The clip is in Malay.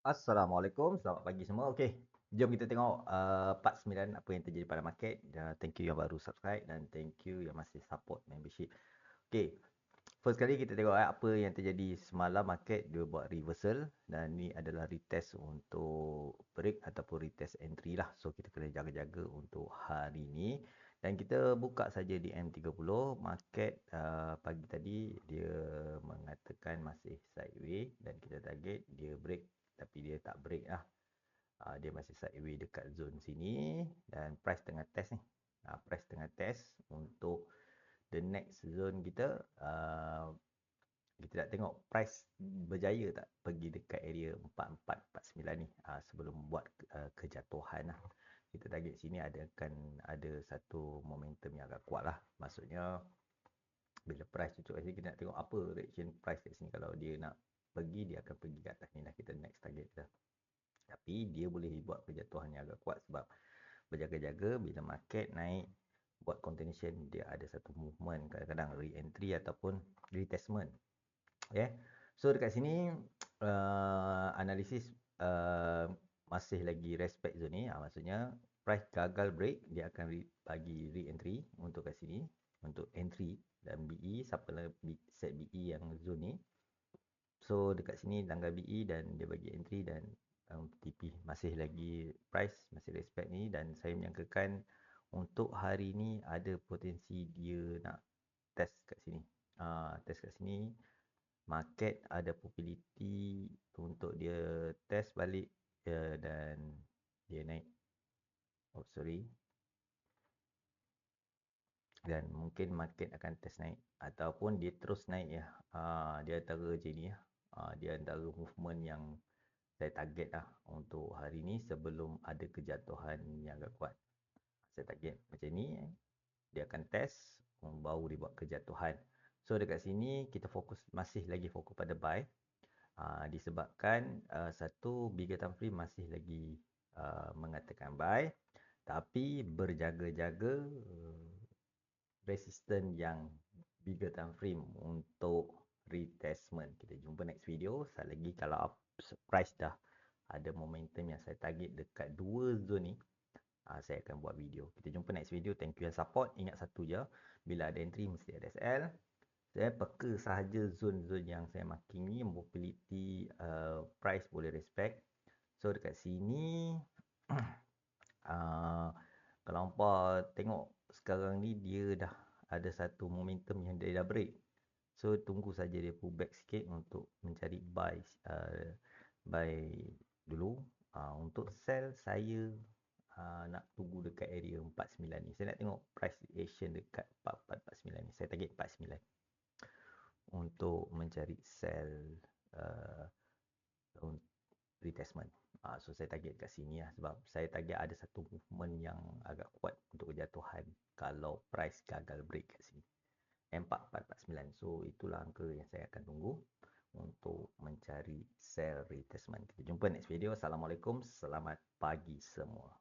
Assalamualaikum, selamat pagi semua. Okey, jom kita tengok part 9 apa yang terjadi pada market. Thank you yang baru subscribe dan thank you yang masih support membership. Okey, first kali kita tengok apa yang terjadi semalam market dia buat reversal dan ni adalah retest untuk break ataupun retest entry lah. So kita kena jaga-jaga untuk hari ni dan kita buka saja di M30 market pagi tadi dia mengatakan masih sideways dan kita target dia break tapi dia tak break lah. Dia masih sideways dekat zone sini dan price tengah test ni. Price tengah test untuk the next zone kita. Kita nak tengok price berjaya tak pergi dekat area 4449 ni sebelum buat kejatuhan lah. Kita target sini akan ada satu momentum yang agak kuat lah. Maksudnya bila price cucuk kat sini kita nak tengok apa reaction price kat sini. Kalau dia nak pergi dia akan pergi ke atas ni lah kita next target kita. Tapi dia boleh buat kejatuhan yang agak kuat sebab berjaga-jaga bila market naik buat continuation dia ada satu movement kadang-kadang re-entry ataupun retestment. Okay. So dekat sini analisis masih lagi respect zone ni. Maksudnya price gagal break dia akan bagi re-entry untuk kat sini untuk entry dan BE siapa set BE yang zone ni. So dekat sini langgar BE dan dia bagi entry dan TP masih lagi price masih respect ni dan saya menyangkakan untuk hari ni ada potensi dia nak test kat sini. Test kat sini market ada probability untuk dia test balik dan dia naik. Oh sorry. Dan mungkin market akan test naik ataupun dia terus naik ya. Dia antara je ni ya. Dia antara movement yang saya target lah untuk hari ni sebelum ada kejatuhan yang agak kuat. Saya target macam ni, dia akan test baru dia buat kejatuhan. So dekat sini kita masih lagi fokus pada buy. Disebabkan satu bigger time frame masih lagi mengatakan buy, tapi berjaga-jaga resistance yang bigger time frame untuk retestment. Kita jumpa next video. Sekali lagi kalau price dah ada momentum yang saya target dekat dua zone ni, saya akan buat video. Kita jumpa next video. Thank you yang support. Ingat satu je, bila ada entry mesti ada SL. Saya peka sahaja zone-zone yang saya marking ni mobility price boleh respect. So dekat sini kalau hampa tengok sekarang ni dia dah ada satu momentum yang dia dah break. So tunggu saja dia pullback sikit untuk mencari buy dulu. Untuk sell saya nak tunggu dekat area 49 ni. Saya nak tengok price action dekat 4449 ni. Saya target 49 untuk mencari sell uh, retestment. So saya target kat sini lah sebab saya target ada satu movement yang agak kuat untuk kejatuhan kalau price gagal break kat sini. M4449. So itulah angka yang saya akan tunggu untuk mencari sell retestment. Kita jumpa next video. Assalamualaikum. Selamat pagi semua.